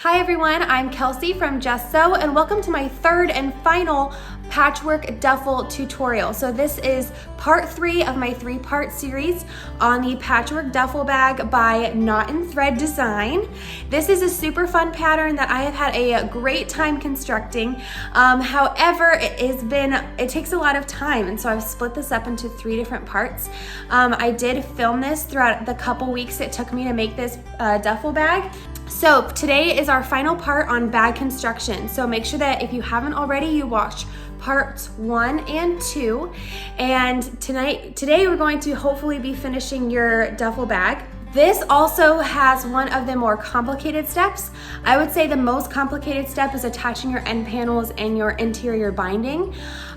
Hi everyone, I'm Kelsey from Just Sew, and welcome to my third and final Patchwork Duffle tutorial. So this is part 3 of my 3-part series on the Patchwork Duffle Bag by Knot and Thread Design. This is a super fun pattern that I have had a great time constructing. However, it takes a lot of time, and so I've split this up into 3 different parts. I did film this throughout the couple weeks it took me to make this duffel bag. So today is our final part on bag construction. So make sure that if you haven't already, you watch parts 1 and 2. And today we're going to hopefully be finishing your duffel bag. This also has one of the more complicated steps. I would say the most complicated step is attaching your end panels and your interior binding.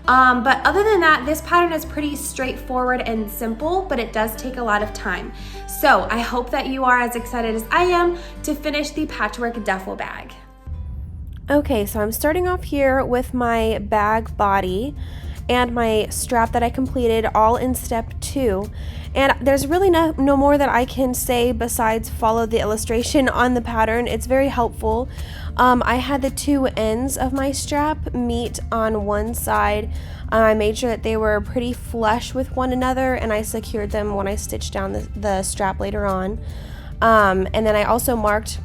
But other than that, this pattern is pretty straightforward and simple, but it does take a lot of time. So I hope that you are as excited as I am to finish the Patchwork Duffel Bag. Okay, so I'm starting off here with my bag body and my strap that I completed all in step 2. And there's really no more that I can say besides follow the illustration on the pattern. It's very helpful. I had the 2 ends of my strap meet on one side. I made sure that they were pretty flush with one another, and I secured them when I stitched down the strap later on. And then I also marked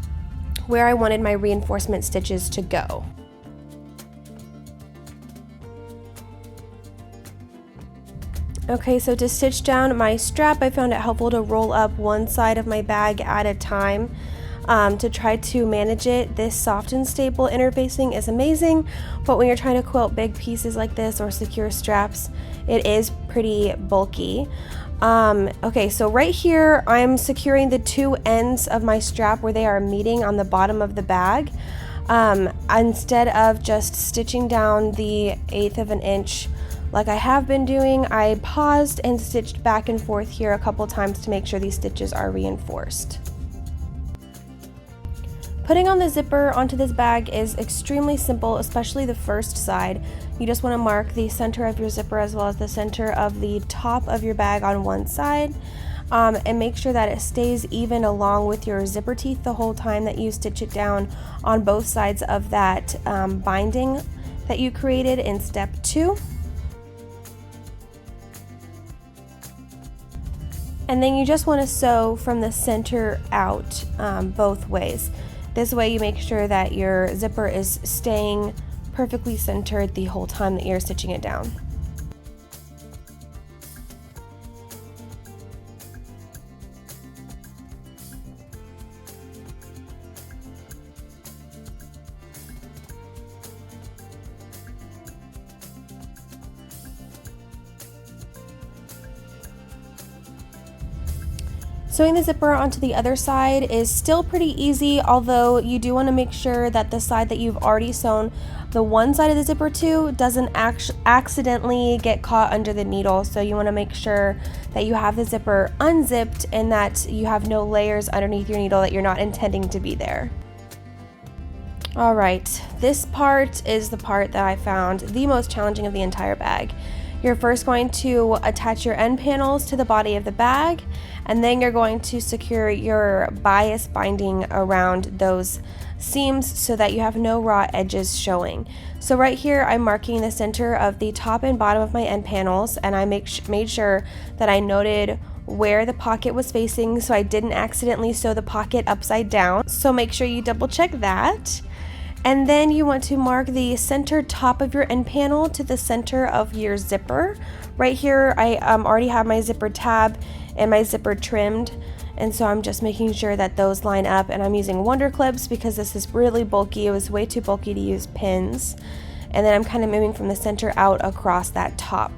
where I wanted my reinforcement stitches to go. Okay, so to stitch down my strap, I found it helpful to roll up one side of my bag at a time to try to manage it. This soft and stable interfacing is amazing, but when you're trying to quilt big pieces like this or secure straps, it is pretty bulky. Okay, so right here, I'm securing the 2 ends of my strap where they are meeting on the bottom of the bag. Instead of just stitching down the 1/8 of an inch like I have been doing, I paused and stitched back and forth here a couple times to make sure these stitches are reinforced. Putting on the zipper onto this bag is extremely simple, especially the first side. You just want to mark the center of your zipper as well as the center of the top of your bag on one side, and make sure that it stays even along with your zipper teeth the whole time that you stitch it down on both sides of that binding that you created in step 2. And then you just want to sew from the center out both ways. This way you make sure that your zipper is staying perfectly centered the whole time that you're stitching it down. Sewing the zipper onto the other side is still pretty easy, although you do want to make sure that the side that you've already sewn the one side of the zipper to doesn't accidentally get caught under the needle. So you want to make sure that you have the zipper unzipped and that you have no layers underneath your needle that you're not intending to be there. Alright, this part is the part that I found the most challenging of the entire bag. You're first going to attach your end panels to the body of the bag, and then you're going to secure your bias binding around those seams so that you have no raw edges showing. So right here I'm marking the center of the top and bottom of my end panels, and I made sure that I noted where the pocket was facing so I didn't accidentally sew the pocket upside down. So make sure you double check that. And then you want to mark the center top of your end panel to the center of your zipper. Right here I already have my zipper tab and my zipper trimmed, and so I'm just making sure that those line up, and I'm using Wonder Clips because this is really bulky. It was way too bulky to use pins. And then I'm kind of moving from the center out across that top.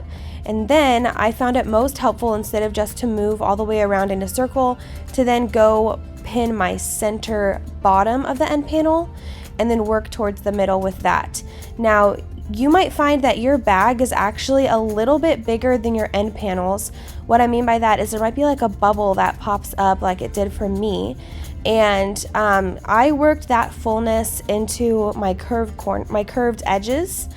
And then I found it most helpful, instead of just to move all the way around in a circle, to then go pin my center bottom of the end panel and then work towards the middle with that. Now, you might find that your bag is actually a little bit bigger than your end panels. What I mean by that is there might be like a bubble that pops up like it did for me. And I worked that fullness into my curved edges.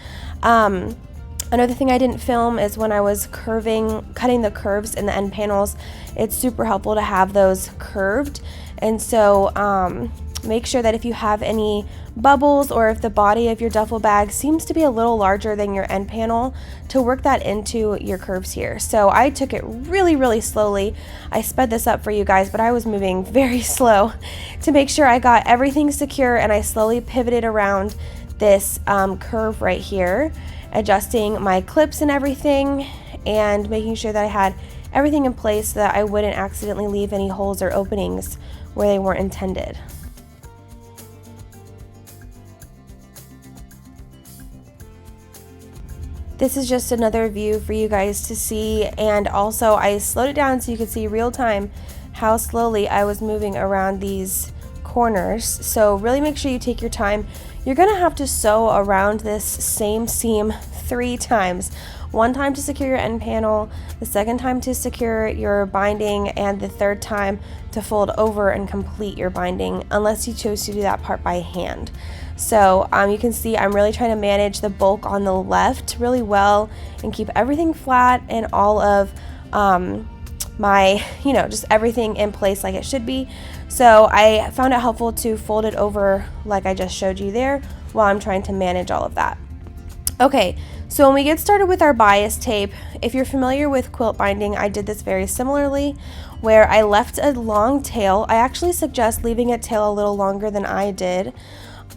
Another thing I didn't film is when I was cutting the curves in the end panels. It's super helpful to have those curved. And so make sure that if you have any bubbles or if the body of your duffel bag seems to be a little larger than your end panel, to work that into your curves here. So I took it really slowly. I sped this up for you guys, but I was moving very slow to make sure I got everything secure, and I slowly pivoted around this curve right here, adjusting my clips and everything, and making sure that I had everything in place so that I wouldn't accidentally leave any holes or openings where they weren't intended. This is just another view for you guys to see, and also I slowed it down so you could see real time how slowly I was moving around these corners. So really make sure you take your time. You're gonna have to sew around this same seam 3 times. One time to secure your end panel, the second time to secure your binding, and the third time to fold over and complete your binding, unless you chose to do that part by hand. So you can see I'm really trying to manage the bulk on the left really well and keep everything flat and all of my, just everything in place like it should be. So I found it helpful to fold it over like I just showed you there while I'm trying to manage all of that. Okay, so when we get started with our bias tape, if you're familiar with quilt binding, I did this very similarly, where I left a long tail. I actually suggest leaving a tail a little longer than I did,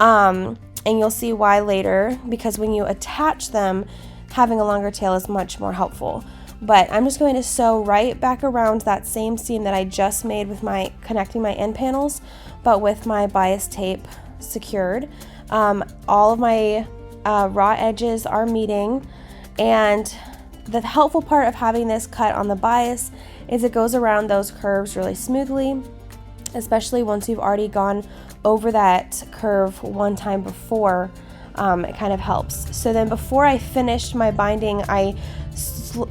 and you'll see why later, because when you attach them, having a longer tail is much more helpful. But I'm just going to sew right back around that same seam that I just made with my connecting my end panels, but with my bias tape secured. All of my raw edges are meeting, and the helpful part of having this cut on the bias is it goes around those curves really smoothly, especially once you've already gone over that curve one time before. It kind of helps. So then before I finished my binding, I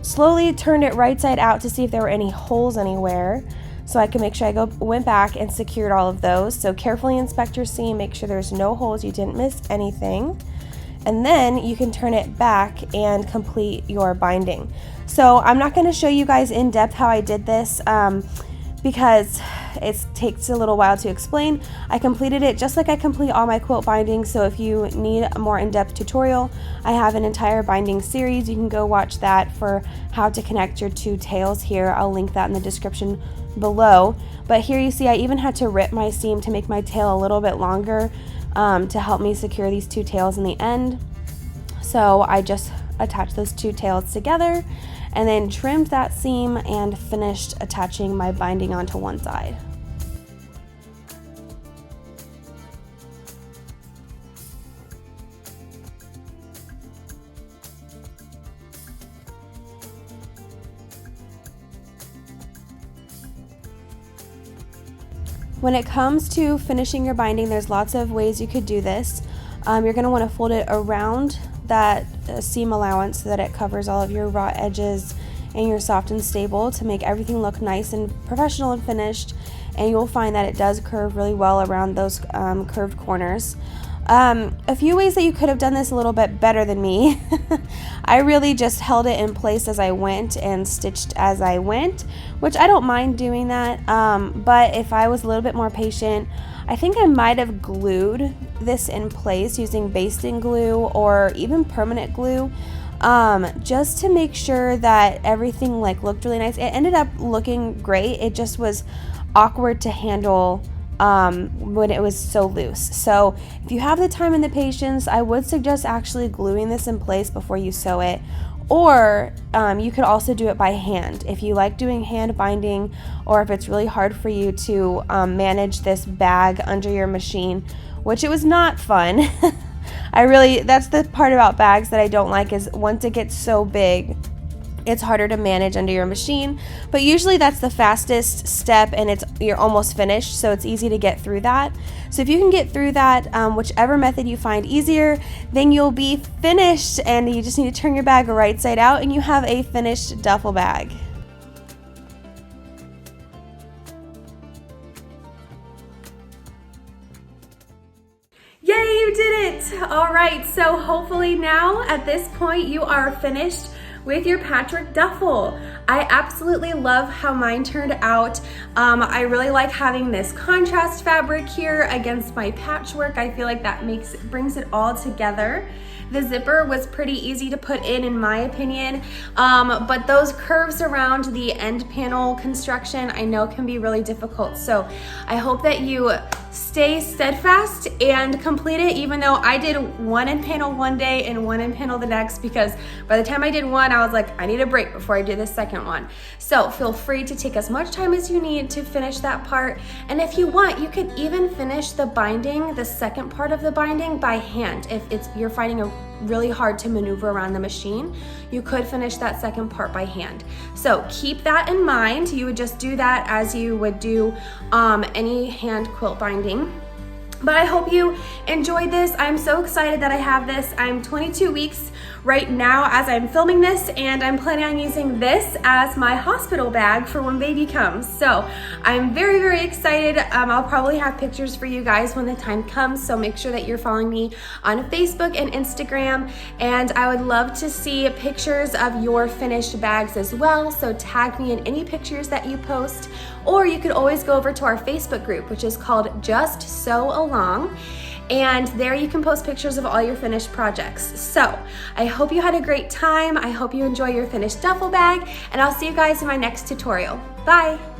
slowly turned it right side out to see if there were any holes anywhere, so I could make sure I went back and secured all of those. So carefully inspect your seam, make sure there's no holes, you didn't miss anything, and then you can turn it back and complete your binding. So I'm not going to show you guys in depth how I did this because it takes a little while to explain. I completed it just like I complete all my quilt bindings, so if you need a more in-depth tutorial, I have an entire binding series. You can go watch that for how to connect your 2 tails here. I'll link that in the description below. But here you see I even had to rip my seam to make my tail a little bit longer to help me secure these 2 tails in the end. So I just attached those 2 tails together and then trimmed that seam and finished attaching my binding onto one side. When it comes to finishing your binding, there's lots of ways you could do this. You're going to want to fold it around that seam allowance so that it covers all of your raw edges and your soft and stable to make everything look nice and professional and finished, and you'll find that it does curve really well around those curved corners. A few ways that you could have done this a little bit better than me. I really just held it in place as I went and stitched as I went, which I don't mind doing that, but if I was a little bit more patient, I think I might have glued this in place using basting glue or even permanent glue, just to make sure that everything looked really nice. It ended up looking great. It just was awkward to handle when it was so loose. So if you have the time and the patience, I would suggest actually gluing this in place before you sew it. Or you could also do it by hand if you like doing hand binding, or if it's really hard for you to manage this bag under your machine, which it was not fun. That's the part about bags that I don't like, is once it gets so big, it's harder to manage under your machine, but usually that's the fastest step and you're almost finished, so it's easy to get through that. So if you can get through that, whichever method you find easier, then you'll be finished, and you just need to turn your bag right side out and you have a finished duffel bag. Yay, you did it! All right, so hopefully now at this point you are finished with your patchwork duffel. I absolutely love how mine turned out. I really like having this contrast fabric here against my patchwork. I feel like that brings it all together. The zipper was pretty easy to put in my opinion, but those curves around the end panel construction I know can be really difficult. So I hope that you stay steadfast and complete it, even though I did one end panel one day and one end panel the next, because by the time I did one, I was like, I need a break before I do the second one. So feel free to take as much time as you need to finish that part. And if you want, you could even finish the binding, the second part of the binding, by hand. If you're finding it really hard to maneuver around the machine, you could finish that second part by hand. So keep that in mind. You would just do that as you would do any hand quilt binding. But I hope you enjoyed this. I'm so excited that I have this. I'm 22 weeks right now as I'm filming this, and I'm planning on using this as my hospital bag for when baby comes. So I'm very, very excited. I'll probably have pictures for you guys when the time comes, so make sure that you're following me on Facebook and Instagram, and I would love to see pictures of your finished bags as well, so tag me in any pictures that you post, or you could always go over to our Facebook group, which is called Just Sew Along, and there you can post pictures of all your finished projects. So I hope you had a great time. I hope you enjoy your finished duffel bag, and I'll see you guys in my next tutorial. Bye.